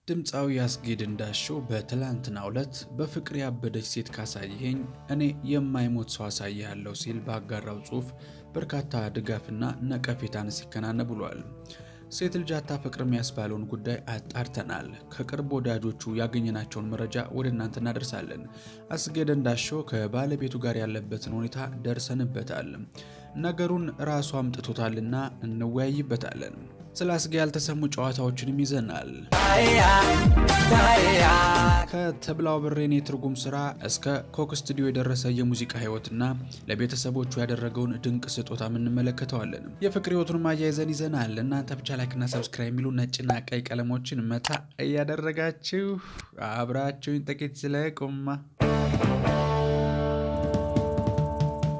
ድምፃዊ አስጌድ እንዳሸው በትላንትናው ዕለት በፍቅር ያበደች ሴት ካሳየኸኝ እኔ የማይሞት ሰው አሳይሃለሁ ሲል ባጋራው ጽሑፍ በርካታ ድጋፍና ነቀፌታን ሲከናነብ ብሏል። ሴት ልጅ አታፈቅርም ያስባለውን ጉዳይ አጣርተናል። ከቅርብ ወዳጆቹ ያገኘናቸውን መረጃ ወደ እናንተ እናደርሳለን። አስጌድ እንዳሸው ከባለቤቱ ጋር ያለበትን ሁኔታ ደርሰንበታል። ነገሩን ራሱ አምጥቶታልና እንወያይበታለን። ስለ አስጌ ያልተሰሙ ጨዋታዎችንም ይዘናል። ከተብላው ብሬን የትርጉም ስራ እስከ ኮክ ስቱዲዮ የደረሰ የሙዚቃ ህይወትና ለቤተሰቦቹ ያደረገውን ድንቅ ስጦታ እንመለከተዋለን። የፍቅር ህይወቱን ማያይዘን ይዘናል። እናንተ ብቻ ላይክና ሰብስክራይብ የሚሉ ነጭና ቀይ ቀለሞችን መታ እያደረጋችሁ አብራችሁኝ ጥቂት ስለቁማ።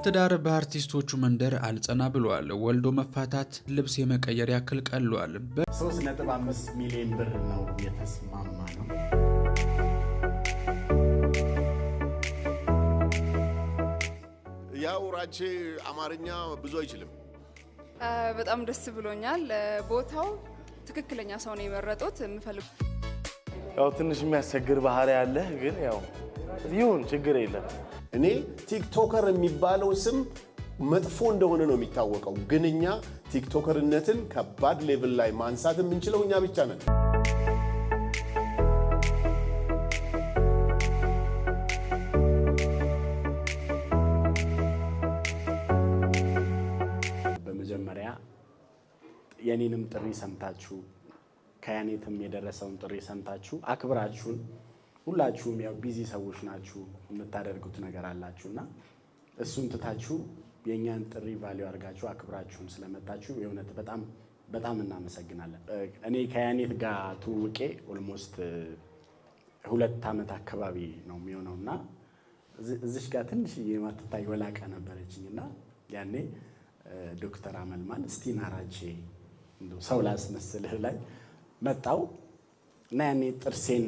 ትዳር በአርቲስቶቹ መንደር አልጸና ብሏል። ወልዶ መፋታት ልብስ የመቀየር ያክል ቀሏል። 3.5 ሚሊዮን ብር ነው የተስማማ ነው። ያው ራቼ አማርኛ ብዙ አይችልም። በጣም ደስ ብሎኛል። ቦታው ትክክለኛ ሰው ነው የመረጡት። ያው ትንሽ የሚያስቸግር ባህሪ ያለ ግን ያው ይሁን ችግር የለም። እኔ ቲክቶከር የሚባለው ስም መጥፎ እንደሆነ ነው የሚታወቀው፣ ግን እኛ ቲክቶከርነትን ከባድ ሌቭል ላይ ማንሳት የምንችለው እኛ ብቻ ነን። በመጀመሪያ የኔንም ጥሪ ሰምታችሁ ከያኔትም የደረሰውን ጥሪ ሰምታችሁ አክብራችሁን ሁላችሁም ያው ቢዚ ሰዎች ናችሁ፣ የምታደርጉት ነገር አላችሁና እሱን ትታችሁ የኛን ጥሪ ቫልዩ አድርጋችሁ አክብራችሁን ስለመጣችሁ የእውነት በጣም እናመሰግናለን። እኔ ከያኔት ጋር ትውውቄ ኦልሞስት 2 ዓመት አካባቢ ነው የሚሆነውና እዚሽ ጋር ትንሽ የማትታይ ወላቃ ነበረችኝና ያኔ ዶክተር አመልማል እስቲና ራቼ እንደው ሰው ላስመስልህ ላይ መጣው እና ያኔ ጥርሴን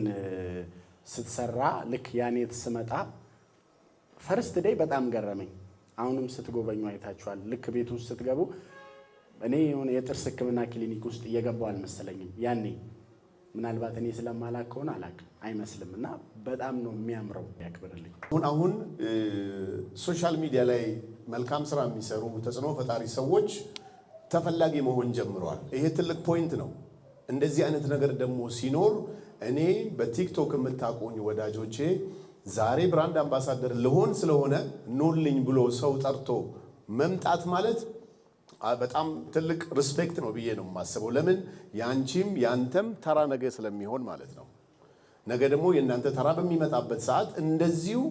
ስትሰራ ልክ ያኔት ስመጣ ፈርስት ዴይ በጣም ገረመኝ። አሁንም ስትጎበኙ አይታችኋል። ልክ ቤት ውስጥ ስትገቡ እኔ የሆነ የጥርስ ሕክምና ክሊኒክ ውስጥ እየገባው አልመሰለኝም። ያኔ ምናልባት እኔ ስለማላክ ከሆነ አላውቅም አይመስልም። እና በጣም ነው የሚያምረው። ያክብርልኝ። አሁን ሶሻል ሚዲያ ላይ መልካም ስራ የሚሰሩ ተጽዕኖ ፈጣሪ ሰዎች ተፈላጊ መሆን ጀምረዋል። ይሄ ትልቅ ፖይንት ነው። እንደዚህ አይነት ነገር ደግሞ ሲኖር እኔ በቲክቶክ የምታቆኝ ወዳጆቼ ዛሬ ብራንድ አምባሳደር ልሆን ስለሆነ ኖልኝ ብሎ ሰው ጠርቶ መምጣት ማለት በጣም ትልቅ ሪስፔክት ነው ብዬ ነው የማስበው። ለምን ያንቺም ያንተም ተራ ነገ ስለሚሆን ማለት ነው። ነገ ደግሞ የእናንተ ተራ በሚመጣበት ሰዓት እንደዚሁ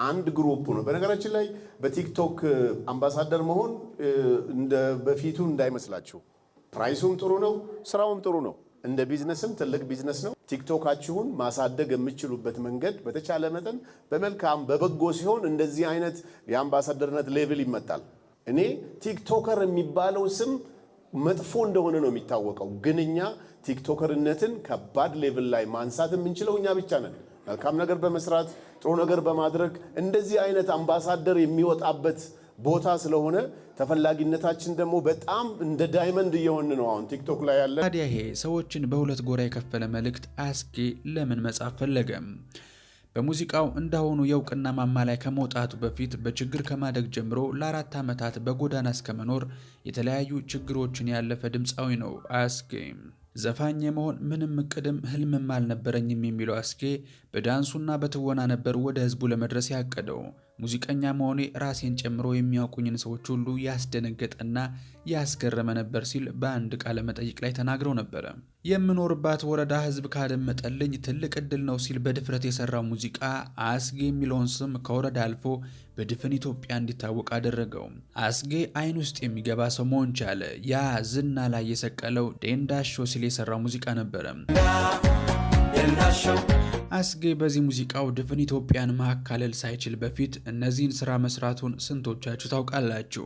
አንድ ግሩፕ ነው። በነገራችን ላይ በቲክቶክ አምባሳደር መሆን እንደ በፊቱ እንዳይመስላችሁ። ፕራይሱም ጥሩ ነው፣ ስራውም ጥሩ ነው። እንደ ቢዝነስም ትልቅ ቢዝነስ ነው። ቲክቶካችሁን ማሳደግ የምትችሉበት መንገድ በተቻለ መጠን በመልካም በበጎ ሲሆን እንደዚህ አይነት የአምባሳደርነት ሌቭል ይመጣል። እኔ ቲክቶከር የሚባለው ስም መጥፎ እንደሆነ ነው የሚታወቀው፣ ግን እኛ ቲክቶከርነትን ከባድ ሌቭል ላይ ማንሳት የምንችለው እኛ ብቻ ነን። መልካም ነገር በመስራት ጥሩ ነገር በማድረግ እንደዚህ አይነት አምባሳደር የሚወጣበት ቦታ ስለሆነ ተፈላጊነታችን ደግሞ በጣም እንደ ዳይመንድ እየሆነ ነው አሁን ቲክቶክ ላይ ያለ። ታዲያ ይሄ ሰዎችን በሁለት ጎራ የከፈለ መልእክት አስጌ ለምን መጻፍ ፈለገም? በሙዚቃው እንዳሁኑ የእውቅና ማማ ላይ ከመውጣቱ በፊት በችግር ከማደግ ጀምሮ ለ4 ዓመታት በጎዳና እስከመኖር የተለያዩ ችግሮችን ያለፈ ድምፃዊ ነው አስጌ። ዘፋኝ የመሆን ምንም እቅድም ህልምም አልነበረኝም የሚለው አስጌ በዳንሱና በትወና ነበር ወደ ህዝቡ ለመድረስ ያቀደው። ሙዚቀኛ መሆኔ ራሴን ጨምሮ የሚያውቁኝን ሰዎች ሁሉ ያስደነገጠና ያስገረመ ነበር ሲል በአንድ ቃለ መጠይቅ ላይ ተናግረው ነበር። የምኖርባት ወረዳ ህዝብ ካደመጠልኝ ትልቅ እድል ነው ሲል በድፍረት የሰራው ሙዚቃ አስጌ የሚለውን ስም ከወረዳ አልፎ በድፍን ኢትዮጵያ እንዲታወቅ አደረገው። አስጌ አይን ውስጥ የሚገባ ሰው መሆን ቻለ። ያ ዝና ላይ የሰቀለው ዴንዳሾ ሲል የሰራው ሙዚቃ ነበር። አስጌ በዚህ ሙዚቃው ድፍን ኢትዮጵያን ማካለል ሳይችል በፊት እነዚህን ስራ መስራቱን ስንቶቻችሁ ታውቃላችሁ?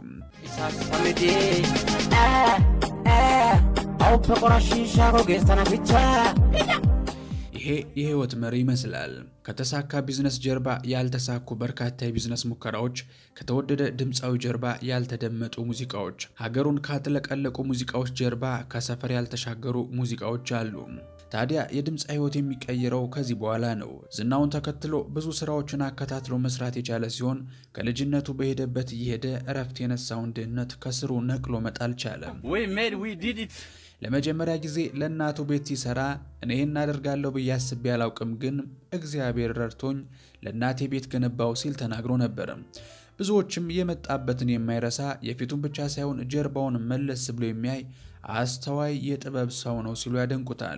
ይሄ የህይወት መሪ ይመስላል። ከተሳካ ቢዝነስ ጀርባ ያልተሳኩ በርካታ የቢዝነስ ሙከራዎች፣ ከተወደደ ድምፃዊ ጀርባ ያልተደመጡ ሙዚቃዎች፣ ሀገሩን ካጥለቀለቁ ሙዚቃዎች ጀርባ ከሰፈር ያልተሻገሩ ሙዚቃዎች አሉ። ታዲያ የድምፅ ህይወት የሚቀየረው ከዚህ በኋላ ነው። ዝናውን ተከትሎ ብዙ ስራዎችን አከታትሎ መስራት የቻለ ሲሆን ከልጅነቱ በሄደበት እየሄደ እረፍት የነሳውን ድህነት ከስሩ ነቅሎ መጣል ቻለ። ለመጀመሪያ ጊዜ ለእናቱ ቤት ሲሰራ እኔ ይህን አደርጋለሁ ብዬ አስቤ አላውቅም፣ ግን እግዚአብሔር ረድቶኝ ለእናቴ ቤት ገነባው ሲል ተናግሮ ነበር። ብዙዎችም የመጣበትን የማይረሳ የፊቱን ብቻ ሳይሆን ጀርባውን መለስ ብሎ የሚያይ አስተዋይ የጥበብ ሰው ነው ሲሉ ያደንቁታል።